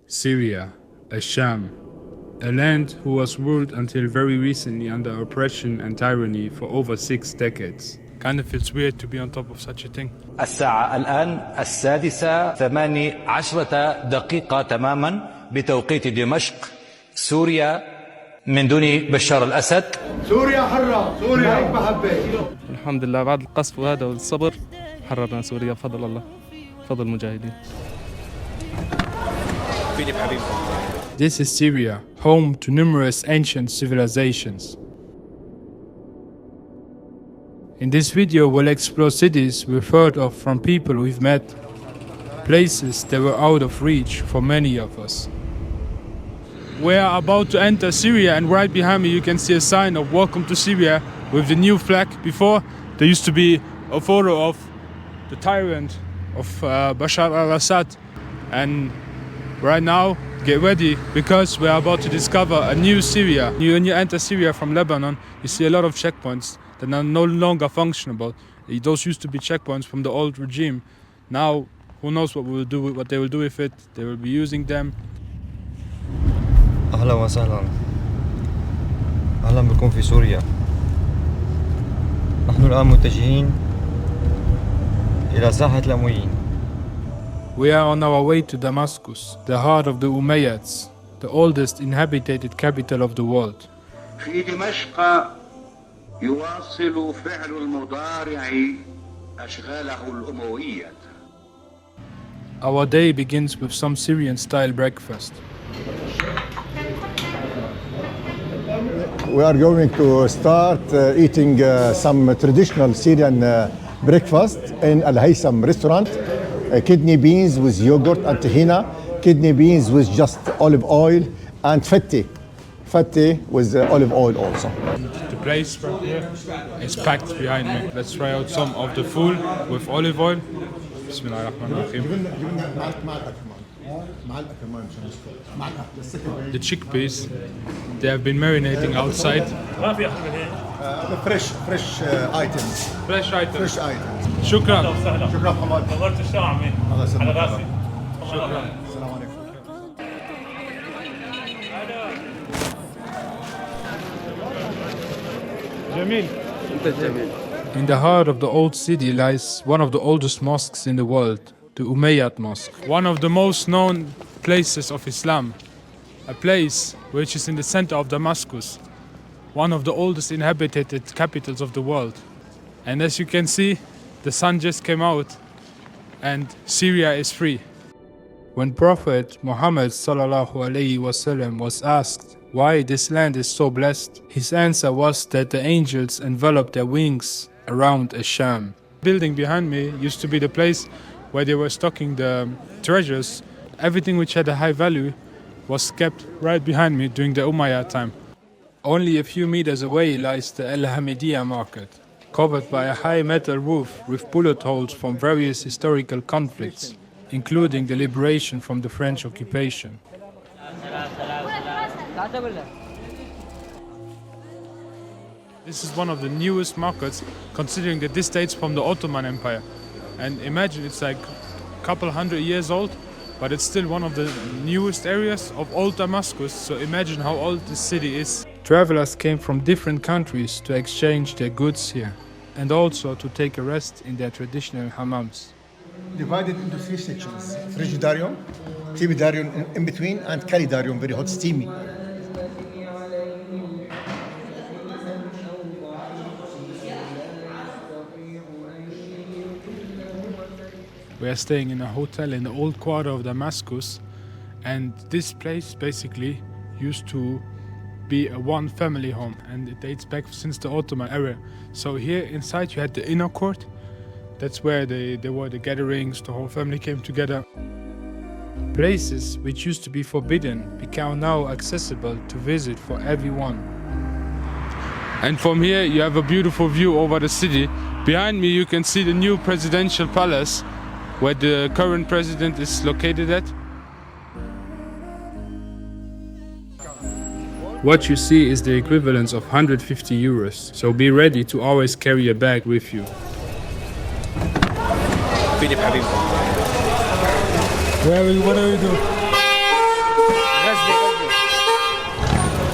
Syria, Sham, a land who was ruled until very recently under oppression and tyranny for over 6 decades. Kind of feels weird to be on top of such a thing. الساعة الآن 6:18 تماما بتوقيت دمشق سوريا من دون بشار الأسد. سوريا حرة، سوريا هيك بحبك. الحمد لله بعد القصف وهذا والصبر حررنا سوريا بفضل الله بفضل المجاهدين. This is Syria, home to numerous ancient civilizations. In this video we'll explore cities we've heard of from people we've met, places that were out of reach for many of us. We are about to enter Syria, and right behind me you can see a sign of Welcome to Syria with the new flag. Before there used to be a photo of the tyrant of Bashar al-Assad, and right now get ready because we are about to discover a new Syria. When you enter Syria from Lebanon, you see a lot of checkpoints that are no longer functionable. Those used to be checkpoints from the old regime. Now who knows what they will do with it. They will be using them. أهلا وسهلا أهلا بكم في سوريا. نحن الآن متجهين إلى ساحة الأمويين. We are on our way to Damascus, the heart of the Umayyads, the oldest inhabited capital of the world. في دمشق يواصل فعل المضارع أشغاله الأموية. Our day begins with some Syrian-style breakfast. We are going to start eating some traditional Syrian breakfast in Al-Haytham restaurant. Kidney beans with yogurt and tahina, kidney beans with just olive oil, and fette with olive oil also. The place right here is packed behind me. Let's try out some of the food with olive oil. Bismillahirrahmanirrahim. The chickpeas, they have been marinating outside. Fresh items. Fresh items. Fresh items. Shukran. شكرا حماد. نورت الشارع الله يسلمك. على راسي. شكرا. السلام عليكم. In the heart of the old city lies one of the oldest mosques in the world, the Umayyad Mosque. One of the most known places of Islam. A place which is in the center of Damascus. One of the oldest inhabited capitals of the world. And as you can see, the sun just came out and Syria is free. When Prophet Muhammad ﷺ was asked why this land is so blessed, his answer was that the angels enveloped their wings around Sham. Building behind me used to be the place where they were stocking the treasures. Everything which had a high value was kept right behind me during the Umayyad time. Only a few meters away lies the al-Hamidiyya market, covered by a high metal roof with bullet holes from various historical conflicts, including the liberation from the French occupation. This is one of the newest markets, considering that this dates from the Ottoman Empire. And imagine it's like a couple hundred years old, but it's still one of the newest areas of old Damascus, so imagine how old this city is. Travelers came from different countries to exchange their goods here, and also to take a rest in their traditional hammams. Divided into 3 sections: frigidarium, tibidarium in between, and calidarium, very hot, steamy. We are staying in a hotel in the old quarter of Damascus, and this place basically used to be a one family home, and it dates back since the Ottoman era. So here inside you had the inner court. That's where there were the gatherings, the whole family came together. Places which used to be forbidden become now accessible to visit for everyone. And from here you have a beautiful view over the city. Behind me you can see the new presidential palace where the current president is located at. What you see is the equivalent of 150 euros, so be ready to always carry a bag with you. What do we do?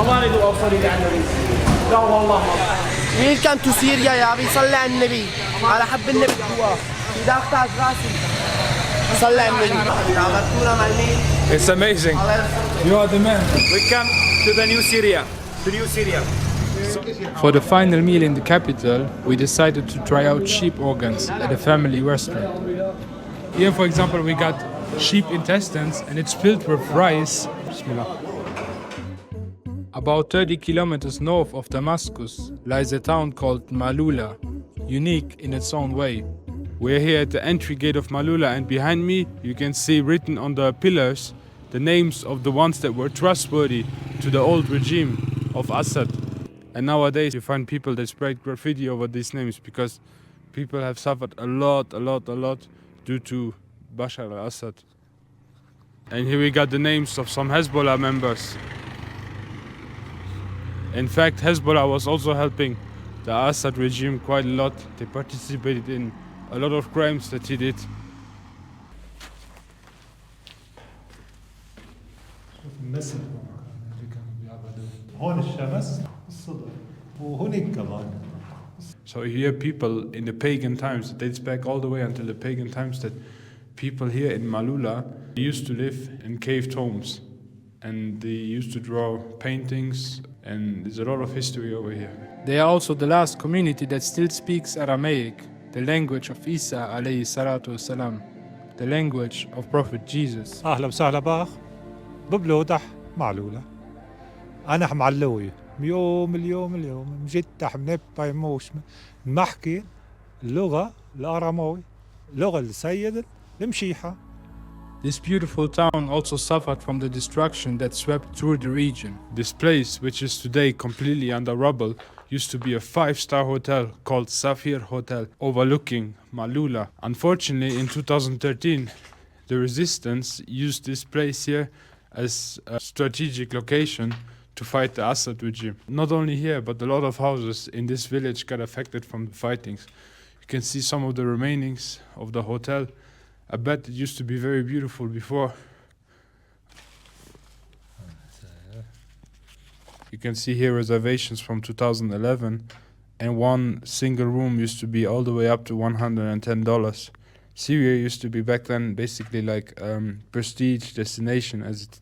Welcome to Syria يا أبي صلي على النبي على حب النبي جوا إذا اختار راسي صلي على النبي تعبتونا مع المين. It's amazing. You are the man. We come to the new Syria, to new Syria. For the final meal in the capital, we decided to try out sheep organs at a family restaurant. Here, for example, we got sheep intestines and it's filled with rice. Bismillah. About 30 kilometers north of Damascus lies a town called Maaloula, unique in its own way. We're here at the entry gate of Maaloula, and behind me you can see written on the pillars the names of the ones that were trustworthy to the old regime of Assad. And nowadays you find people that spread graffiti over these names because people have suffered a lot due to Bashar al-Assad. And here we got the names of some Hezbollah members. In fact, Hezbollah was also helping the Assad regime quite a lot. They participated in a lot of crimes that he did. هون الشمس الصدر وهناك كمان. So here people in the pagan times, it dates back all the way until the pagan times, that people here in Maaloula used to live in caved homes. And they used to draw paintings, and there's a lot of history over here. They are also the last community that still speaks Aramaic, the language of Isa alayhi salatu wasalam, the language of Prophet Jesus. أهلا وسهلا باخ ببلودح معلولة. أنا معلوي اليوم مجدح منبا موش محكي اللغة الأراموي لغة السيد المشيحة. This beautiful town also suffered from the destruction that swept through the region. This place, which is today completely under rubble, used to be a 5-star hotel called Safir Hotel, overlooking Maaloula. Unfortunately, in 2013, the resistance used this place here as a strategic location to fight the Assad regime. Not only here, but a lot of houses in this village got affected from the fightings. You can see some of the remainings of the hotel. I bet it used to be very beautiful before. You can see here reservations from 2011, and one single room used to be all the way up to $110. Syria used to be back then basically like prestige destination, as it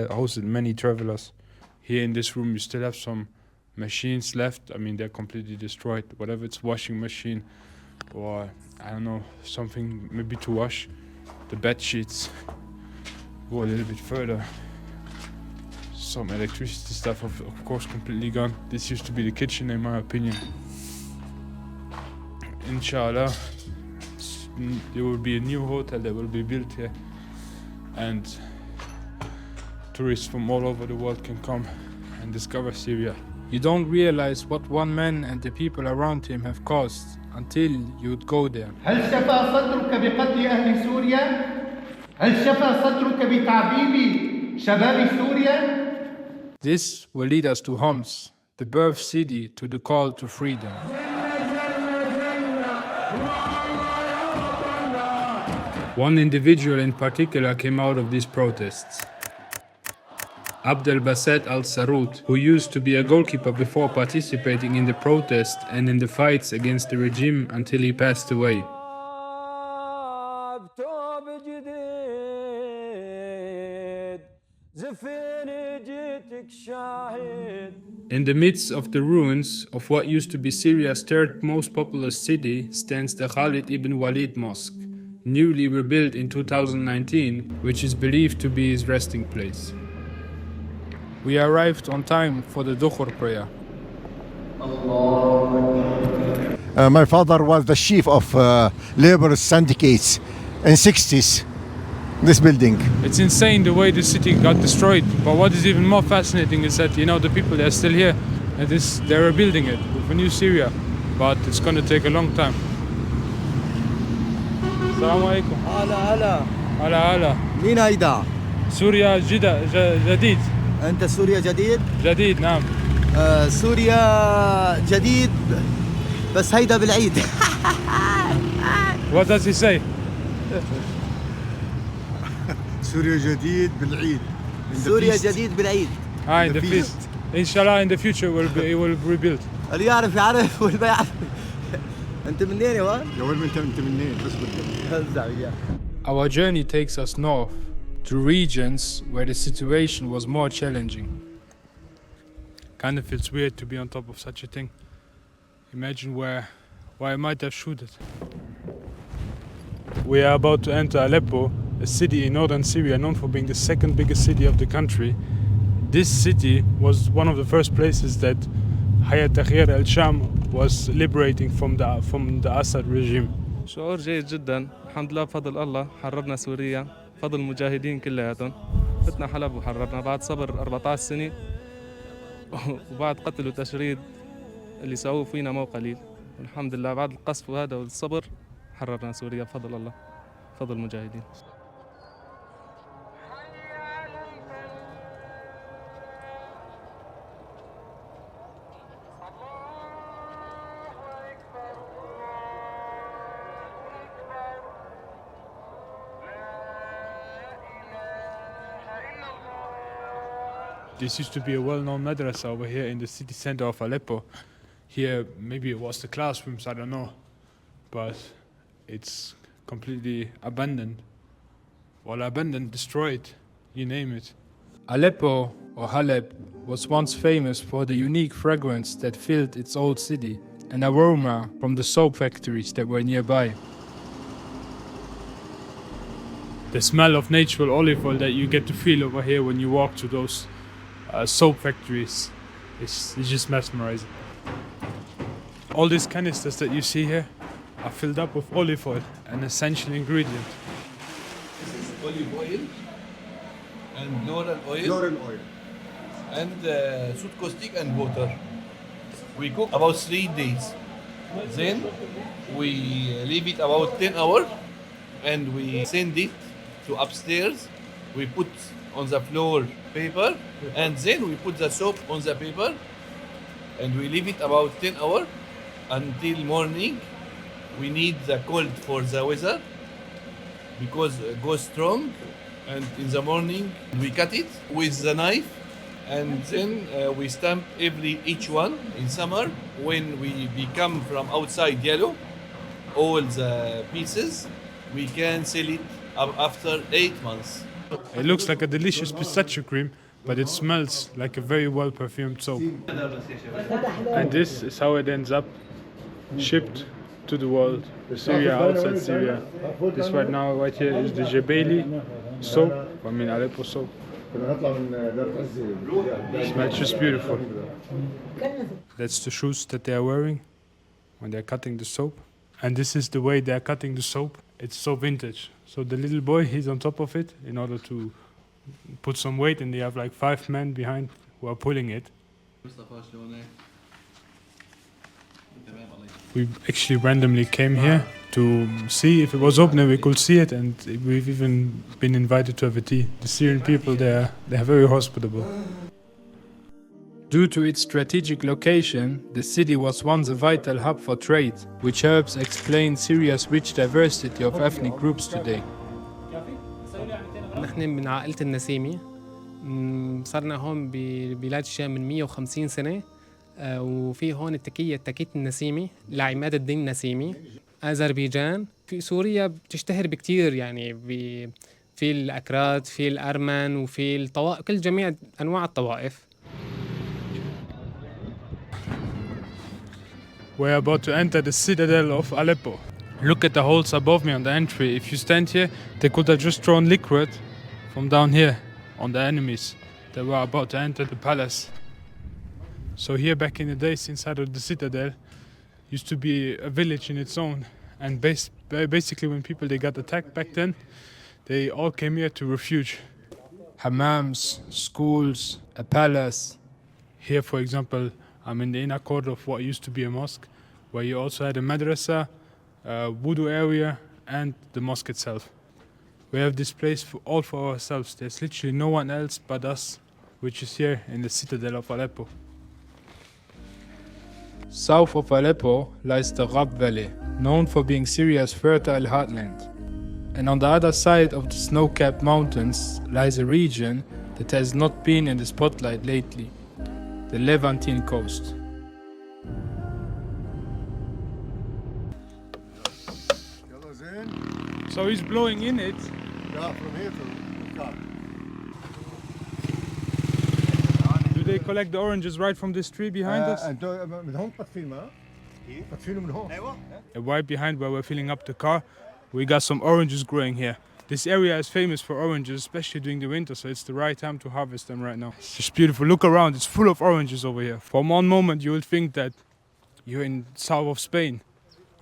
hosted many travelers. Here in this room you still have some machines left. I mean, they're completely destroyed. Whatever it's washing machine or I don't know, something maybe to wash the bed sheets. Go a little bit further. Some electricity stuff of course completely gone. This used to be the kitchen in my opinion. Inshallah, there will be a new hotel that will be built here, and tourists from all over the world can come and discover Syria. You don't realize what one man and the people around him have caused until you'd go there. هل شفى صدرك بقتل أهل سوريا؟ هل شفى صدرك بتعذيب شباب سوريا؟ This will lead us to Homs, the birth city to the call to freedom. One individual in particular came out of these protests. Abdel Basset al-Sarut, who used to be a goalkeeper before participating in the protest and in the fights against the regime until he passed away. In the midst of the ruins of what used to be Syria's third most populous city stands the Khalid ibn Walid Mosque, newly rebuilt in 2019, which is believed to be his resting place. We arrived on time for the Dhuhr prayer. My father was the chief of labor syndicates in 60s. This building. It's insane the way the city got destroyed. But what is even more fascinating is that, you know, the people, they're still here. And they're rebuilding it with a new Syria. But it's going to take a long time. Assalamu alaikum. هلا مين هيدا؟ سوريا جديد. أنت سوريا جديد؟ جديد نعم. سوريا جديد بس هيدا بالعيد. What does he say? سوريا جديد بالعيد. سوريا جديد بالعيد. In the feast. Inshallah, in the future it will rebuild. اللي يعرف يعرف واللي ما يعرف. انت منين يا ولد؟ يا ولد انت منين؟ بس بدك. هزع وياه. Our journey takes us north to regions where the situation was more challenging. Kind of feels weird to be on top of such a thing. Imagine where I might have shot it. We are about to enter Aleppo, a city in northern Syria known for being the second biggest city of the country. This city was one of the first places that Hayat Tahrir al-Sham was liberating from the Assad regime. شعور جيد جدا، الحمد لله بفضل الله حررنا سوريا، فضل المجاهدين كلياتهم. فتنا حلب وحررنا بعد صبر 14 سنة وبعد قتل وتشريد اللي سووه فينا مو قليل. والحمد لله بعد القصف وهذا والصبر حررنا سوريا بفضل الله، فضل المجاهدين. This used to be a well-known madrasa over here in the city center of Aleppo. Here, maybe it was the classrooms, I don't know. But it's completely abandoned. Well, abandoned, destroyed, you name it. Aleppo, or Halep, was once famous for the unique fragrance that filled its old city, an aroma from the soap factories that were nearby. The smell of natural olive oil that you get to feel over here when you walk to those soap factories is just mesmerizing. All these canisters that you see here are filled up with olive oil, an essential ingredient. This is olive oil and laurel oil. And sweet caustic and water. We cook about 3 days. Then we leave it about 10 hours and we send it to upstairs. We put on the floor paper and then we put the soap on the paper and we leave it about 10 hours until morning. We need the cold for the weather because it goes strong, and in the morning we cut it with the knife and then we stamp each one. In summer when we become from outside yellow, all the pieces, we can sell it after 8 months. It looks like a delicious pistachio cream, but it smells like a very well perfumed soap. And this is how it ends up, shipped to the world. Syria, outside Syria. This right here is the Jebeli soap, Aleppo soap. It smells just beautiful. That's the shoes that they are wearing when they're cutting the soap. And this is the way they're cutting the soap. It's so vintage. So the little boy, he's on top of it in order to put some weight, and they have like 5 men behind who are pulling it. We actually randomly came here to see if it was open and we could see it, and we've even been invited to have a tea. The Syrian people, they're very hospitable. Due to its strategic location, the city was once a vital hub for trade, which helps explain Syria's rich diversity of ethnic groups today. نحن من عائلة النسيمي، صرنا هون ببلاد الشام من 150 سنة، وفي هون التكية النسيمي لعماد الدين النسيمي. أذربيجان في سوريا بتشتهر بكتير، يعني في الأكراد، في الأرمن، وفي الطوائف، كل جميع أنواع الطوائف. We're about to enter the Citadel of Aleppo. Look at the holes above me on the entry. If you stand here, they could have just thrown liquid from down here on the enemies that were about to enter the palace. So here back in the days inside of the Citadel used to be a village in its own. And basically when people they got attacked back then, they all came here to refuge. Hammams, schools, a palace. Here, for example, I'm in the inner court of what used to be a mosque, where you also had a madrasa, a wudu area, and the mosque itself. We have this place all for ourselves. There's literally no one else but us, which is here in the Citadel of Aleppo. South of Aleppo lies the Rab Valley, known for being Syria's fertile heartland. And on the other side of the snow-capped mountains lies a region that has not been in the spotlight lately. the Levantine coast. So he's blowing in it. Yeah, from here to the car. Do they collect the oranges right from this tree behind us? من هون بتفيل ما؟ بتفيله من هون. Right behind where we're filling up the car, we got some oranges growing here. This area is famous for oranges, especially during the winter, so it's the right time to harvest them right now. It's just beautiful. Look around, it's full of oranges over here. For one moment you will think that you're in south of Spain,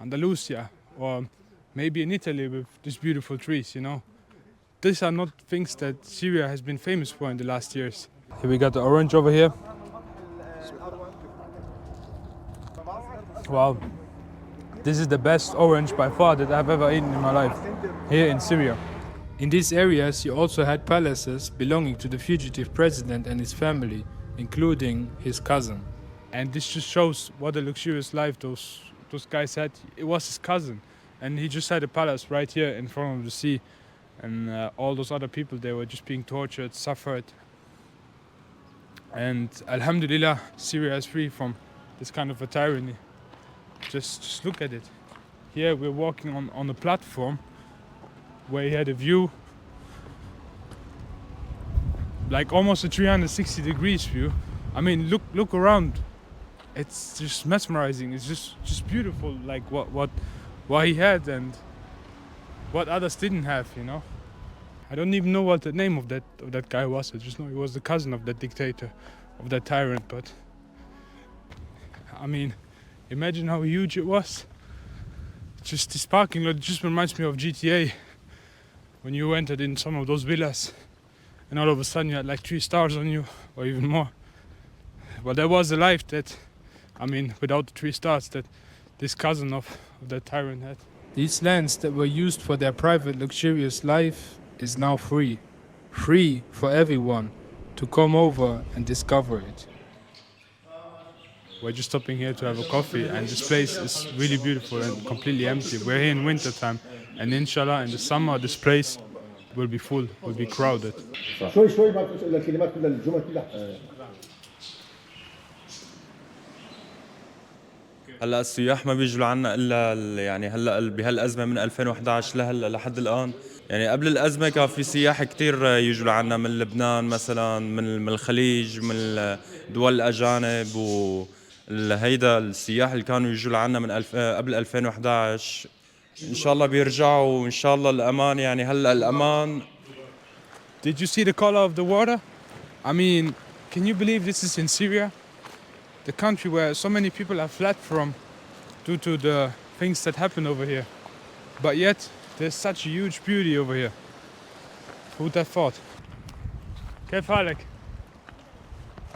Andalusia, or maybe in Italy with these beautiful trees, you know. These are not things that Syria has been famous for in the last years. Here we got the orange over here. Wow. This is the best orange by far that I've ever eaten in my life, here in Syria. In these areas you also had palaces belonging to the fugitive president and his family, including his cousin. And this just shows what a luxurious life those guys had. It was his cousin, and he just had a palace right here in front of the sea. And all those other people, they were just being tortured, suffered. And alhamdulillah, Syria is free from this kind of a tyranny. Just look at it. Here we're walking on a platform where he had a view, like almost a 360 degrees view. I mean, look around. It's just mesmerizing. It's just beautiful, like what he had and what others didn't have, you know. I don't even know what the name of that guy was. I just know he was the cousin of that dictator, of that tyrant. But I mean, imagine how huge it was. Just this parking lot just reminds me of GTA. When you entered in some of those villas and all of a sudden you had like 3 stars on you, or even more. Well, there was a life that, I mean, without the 3 stars, that this cousin of that tyrant had. These lands that were used for their private luxurious life is now free. Free for everyone to come over and discover it. We're just stopping here to have a coffee, and this place is really beautiful and completely empty. We're here in winter time, and inshallah in the summer this place will be full, will be crowded. هلا السياح ما بيجوا لعنا الا يعني هلا بهالازمه من 2011 لهلا لحد الان. يعني قبل الازمه كان في سياح كثير يجوا لعنا من لبنان مثلا، من الخليج، من دول الاجانب، وهيدا السياح اللي كانوا يجوا لعنا من قبل 2011 ان شاء الله بيرجعوا، وان شاء الله الامان يعني هلا الامان. Did you see the color of the water? I mean, can you believe this is in Syria? The country where so many people are fled from due to the things that happen over here. But yet, there's such a huge beauty over here. Who would have thought? كيف حالك?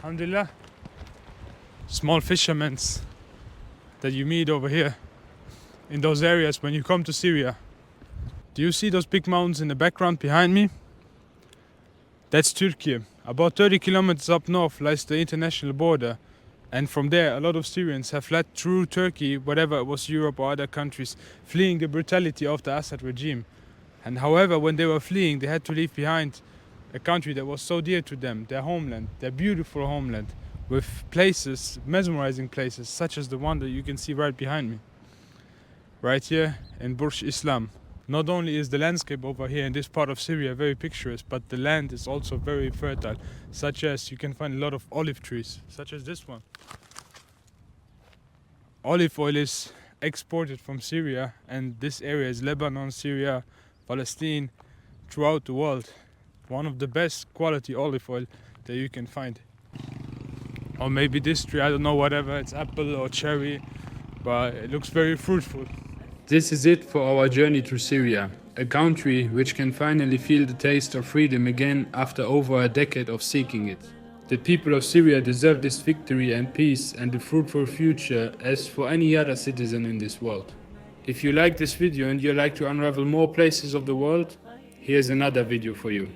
الحمد لله. Small fishermen that you meet over here in those areas when you come to Syria. Do you see those big mountains in the background behind me? That's Turkey. About 30 kilometers up north lies the international border. And from there, a lot of Syrians have fled through Turkey, whatever it was Europe or other countries, fleeing the brutality of the Assad regime. And however, when they were fleeing, they had to leave behind a country that was so dear to them, their homeland, their beautiful homeland, with places, mesmerizing places, such as the one that you can see right behind me. Right here in Burj Islam. Not only is the landscape over here in this part of Syria very picturesque, but the land is also very fertile, such as you can find a lot of olive trees, such as this one. Olive oil is exported from Syria, and this area is Lebanon, Syria, Palestine, throughout the world. One of the best quality olive oil that you can find. Or maybe this tree, I don't know, whatever, it's apple or cherry, but it looks very fruitful. This is it for our journey through Syria, a country which can finally feel the taste of freedom again after over a decade of seeking it. The people of Syria deserve this victory and peace and a fruitful future as for any other citizen in this world. If you like this video and you like to unravel more places of the world, here's another video for you.